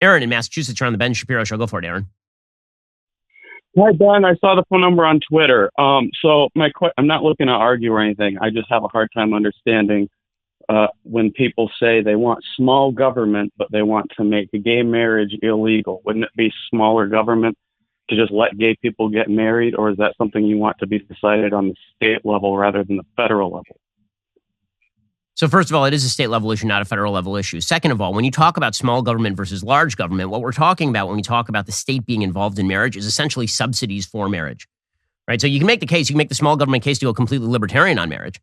Aaron in Massachusetts, you're on the Ben Shapiro Show. Go for it, Aaron. Hi, Ben. I saw the phone number on Twitter. So I'm not looking to argue or anything. I just have a hard time understanding when people say they want small government, but they want to make gay marriage illegal. Wouldn't it be smaller government to just let gay people get married, or is that something you want to be decided on the state level rather than the federal level? So first of all, it is a state level issue, not a federal level issue. Second of all, when you talk about small government versus large government, what we're talking about when we talk about the state being involved in marriage is essentially subsidies for marriage, right? So you can make the small government case to go completely libertarian on marriage.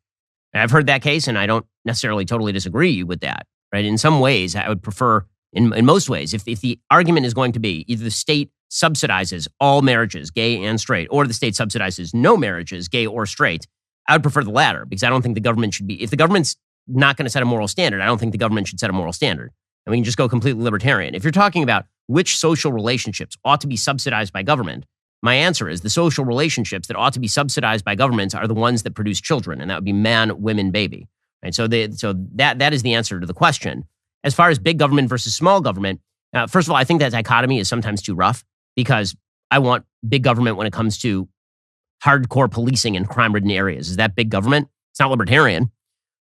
And I've heard that case, and I don't necessarily totally disagree with that, right? In some ways, I would prefer, in most ways, if the argument is going to be either the state subsidizes all marriages, gay and straight, or the state subsidizes no marriages, gay or straight, I would prefer the latter, because I don't think the government should be, if the government's not going to set a moral standard, I don't think the government should set a moral standard. And we can just go completely libertarian. If you're talking about which social relationships ought to be subsidized by government, my answer is the social relationships that ought to be subsidized by governments are the ones that produce children, and that would be man, women, baby. Right? So that is the answer to the question. As far as big government versus small government, first of all, I think that dichotomy is sometimes too rough, because I want big government when it comes to hardcore policing in crime-ridden areas. Is that big government? It's not libertarian.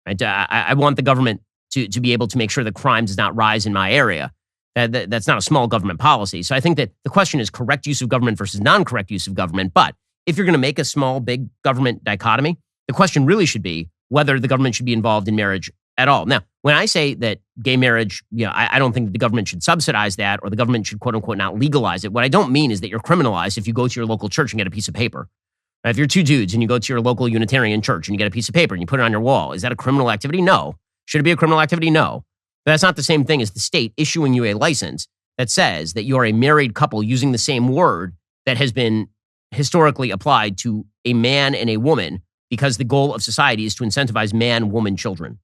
Right? I want the government to be able to make sure that crime does not rise in my area. That's not a small government policy. So I think that the question is correct use of government versus non-correct use of government. But if you're going to make a small, big government dichotomy, the question really should be whether the government should be involved in marriage at all. Now, when I say that gay marriage, I don't think that the government should subsidize that, or the government should, quote unquote, not legalize it. What I don't mean is that you're criminalized if you go to your local church and get a piece of paper. If you're two dudes and you go to your local Unitarian church and you get a piece of paper and you put it on your wall, is that a criminal activity? No. Should it be a criminal activity? No. But that's not the same thing as the state issuing you a license that says that you're a married couple using the same word that has been historically applied to a man and a woman, because the goal of society is to incentivize man, woman, children.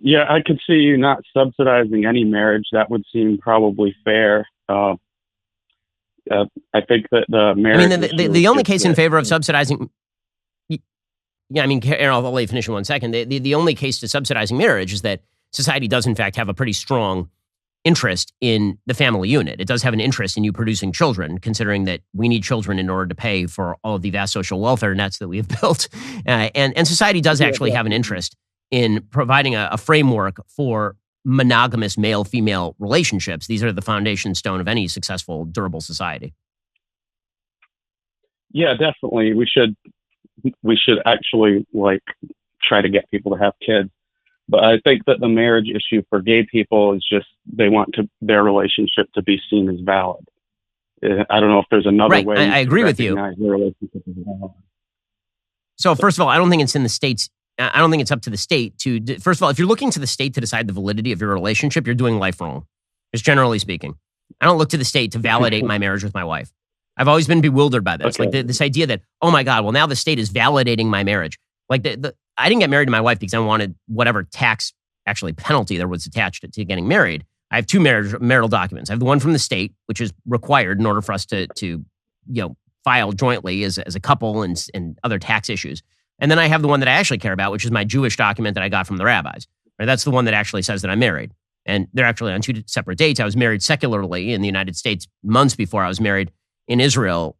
Yeah, I could see you not subsidizing any marriage. That would seem probably fair. I think that the marriage... I mean, the only case in favor of subsidizing... Yeah, I mean, Aaron, I'll let you finish in 1 second. The only case to subsidizing marriage is that society does, in fact, have a pretty strong interest in the family unit. It does have an interest in you producing children, considering that we need children in order to pay for all of the vast social welfare nets that we have built. And society does actually have an interest in providing a framework for monogamous male-female relationships. These are the foundation stone of any successful, durable society. Yeah, definitely. We should actually try to get people to have kids. But I think that the marriage issue for gay people is just they want their relationship to be seen as valid. I don't know if there's another way. I agree with you. Their relationship as valid. So first of all, I don't think it's in the states. I don't think it's up to the state to, first of all, if you're looking to the state to decide the validity of your relationship, you're doing life wrong, just generally speaking. I don't look to the state to validate my marriage with my wife. I've always been bewildered by this. Okay. This idea that, oh my God, well now the state is validating my marriage. I didn't get married to my wife because I wanted whatever tax, actually penalty there was attached to getting married. I have two marital documents. I have the one from the state, which is required in order for us to file jointly as a couple and other tax issues. And then I have the one that I actually care about, which is my Jewish document that I got from the rabbis. Right? That's the one that actually says that I'm married. And they're actually on two separate dates. I was married secularly in the United States months before I was married in Israel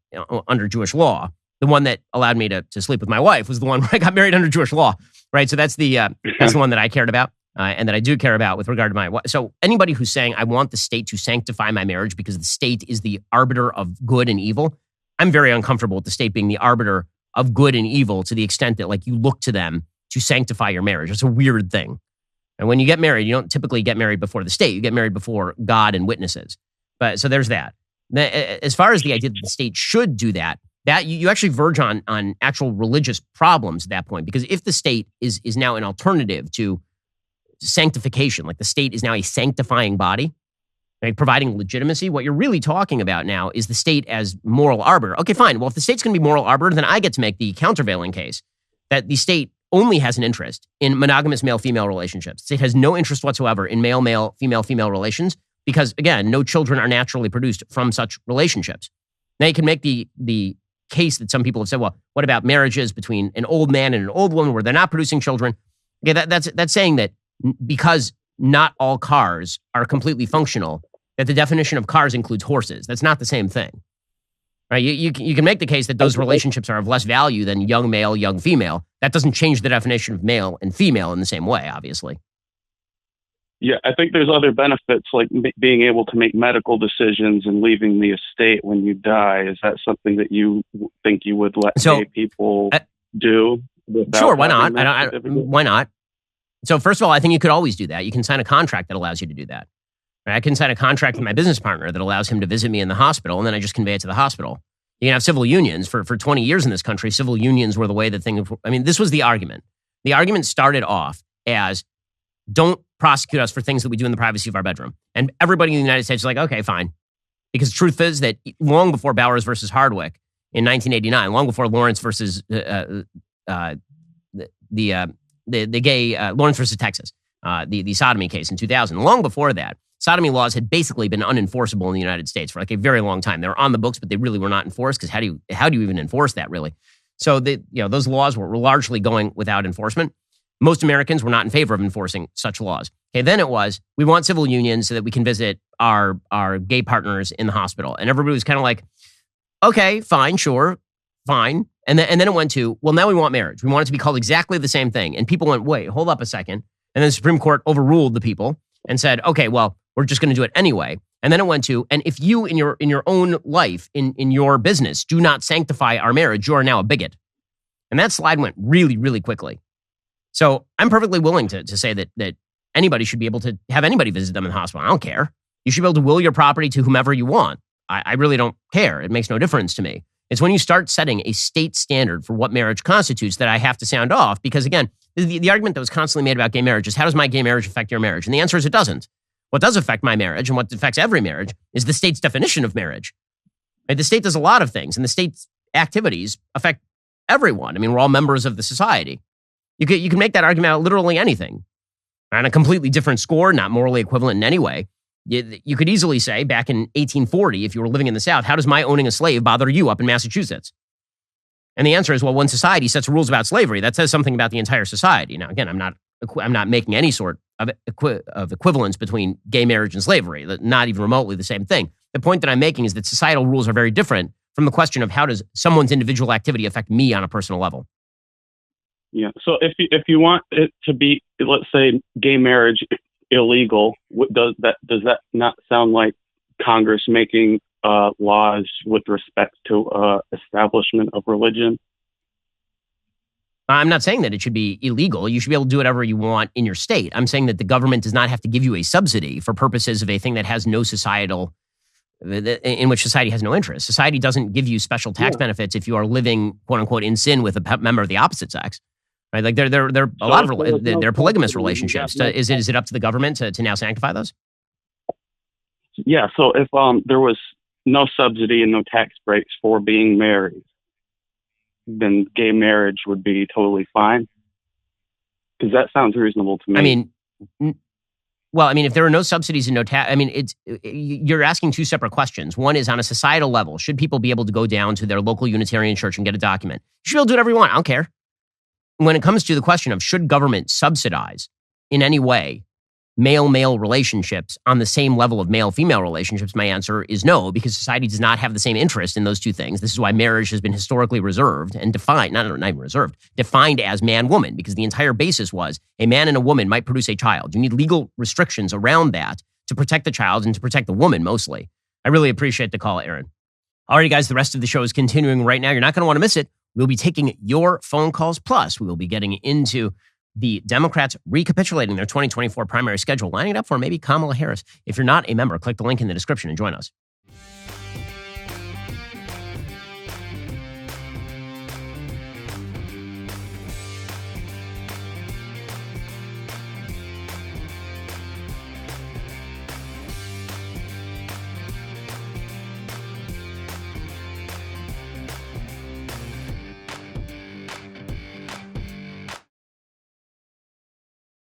under Jewish law. The one that allowed me to sleep with my wife was the one where I got married under Jewish law, right? So that's the one that I cared about and that I do care about with regard to my wife. So anybody who's saying, I want the state to sanctify my marriage because the state is the arbiter of good and evil, I'm very uncomfortable with the state being the arbiter of good and evil to the extent that you look to them to sanctify your marriage. It's a weird thing. And when you get married, you don't typically get married before the state. You get married before God and witnesses. But so there's that. As far as the idea that the state should do that you actually verge on actual religious problems at that point. Because if the state is now an alternative to sanctification, like the state is now a sanctifying body, right, providing legitimacy, what you're really talking about now is the state as moral arbiter. Okay, fine. Well, if the state's going to be moral arbiter, then I get to make the countervailing case that the state only has an interest in monogamous male-female relationships. The state has no interest whatsoever in male-male, female-female relations because, again, no children are naturally produced from such relationships. Now, you can make the case that some people have said, well, what about marriages between an old man and an old woman where they're not producing children? Okay, that's saying that because not all cars are completely functional, that the definition of cars includes horses. That's not the same thing. Right? You can make the case that those relationships are of less value than young male, young female. That doesn't change the definition of male and female in the same way, obviously. Yeah, I think there's other benefits, like being able to make medical decisions and leaving the estate when you die. Is that something that you think you would let gay people do? Sure, why not? Why not? So first of all, I think you could always do that. You can sign a contract that allows you to do that. Right? I can sign a contract with my business partner that allows him to visit me in the hospital, and then I just convey it to the hospital. You can have civil unions. For 20 years in this country, civil unions were the way that thing. I mean, this was the argument. The argument started off as, don't prosecute us for things that we do in the privacy of our bedroom. And everybody in the United States is like, okay, fine. Because the truth is that long before Bowers versus Hardwick in 1989, long before Lawrence versus the gay Lawrence versus Texas, the sodomy case in 2000, long before that, sodomy laws had basically been unenforceable in the United States for like a very long time. They were on the books, but they really were not enforced, because how do you even enforce that, really? So those laws were largely going without enforcement. Most Americans were not in favor of enforcing such laws. Okay, then it was, we want civil unions so that we can visit our gay partners in the hospital. And everybody was kind of like, okay, fine, sure, fine. And then it went to, well, now we want marriage. We want it to be called exactly the same thing. And people went, wait, hold up a second. And then the Supreme Court overruled the people and said, okay, well, we're just going to do it anyway. And then it went to, and if you in your own life, in your business, do not sanctify our marriage, you are now a bigot. And that slide went really, really quickly. So I'm perfectly willing to say that anybody should be able to have anybody visit them in the hospital. I don't care. You should be able to will your property to whomever you want. I really don't care. It makes no difference to me. It's when you start setting a state standard for what marriage constitutes that I have to sound off. Because again, the argument that was constantly made about gay marriage is, how does my gay marriage affect your marriage? And the answer is, it doesn't. What does affect my marriage, and what affects every marriage, is the state's definition of marriage. Right? The state does a lot of things, and the state's activities affect everyone. I mean, we're all members of the society. You can make that argument out literally anything. On a completely different score, not morally equivalent in any way. You could easily say, back in 1840, if you were living in the South, how does my owning a slave bother you up in Massachusetts? And the answer is, well, when society sets rules about slavery, that says something about the entire society. Now, again, I'm not making any sort of equivalence between gay marriage and slavery, not even remotely the same thing. The point that I'm making is that societal rules are very different from the question of, how does someone's individual activity affect me on a personal level? Yeah. So if you want it to be, let's say, gay marriage illegal, does that not sound like Congress making laws with respect to establishment of religion? I'm not saying that it should be illegal. You should be able to do whatever you want in your state. I'm saying that the government does not have to give you a subsidy for purposes of a thing that has no societal, in which society has no interest. Society doesn't give you special tax benefits if you are living, quote unquote, in sin with a member of the opposite sex. Right? Like there are a lot of they're polygamous relationships. Is it up to the government to now sanctify those? Yeah. So if there was no subsidy and no tax breaks for being married, then gay marriage would be totally fine. Because that sounds reasonable to me. I mean, if there are no subsidies and no tax, you're asking two separate questions. One is, on a societal level, should people be able to go down to their local Unitarian church and get a document? You should be able to do whatever you want. I don't care. When it comes to the question of, should government subsidize in any way male-male relationships on the same level of male-female relationships, my answer is no, because society does not have the same interest in those two things. This is why marriage has been historically reserved and defined, not even reserved, defined as man-woman, because the entire basis was a man and a woman might produce a child. You need legal restrictions around that to protect the child and to protect the woman mostly. I really appreciate the call, Aaron. All right, guys, the rest of the show is continuing right now. You're not going to want to miss it. We'll be taking your phone calls. Plus, we will be getting into the Democrats recapitulating their 2024 primary schedule, lining it up for maybe Kamala Harris. If you're not a member, click the link in the description and join us.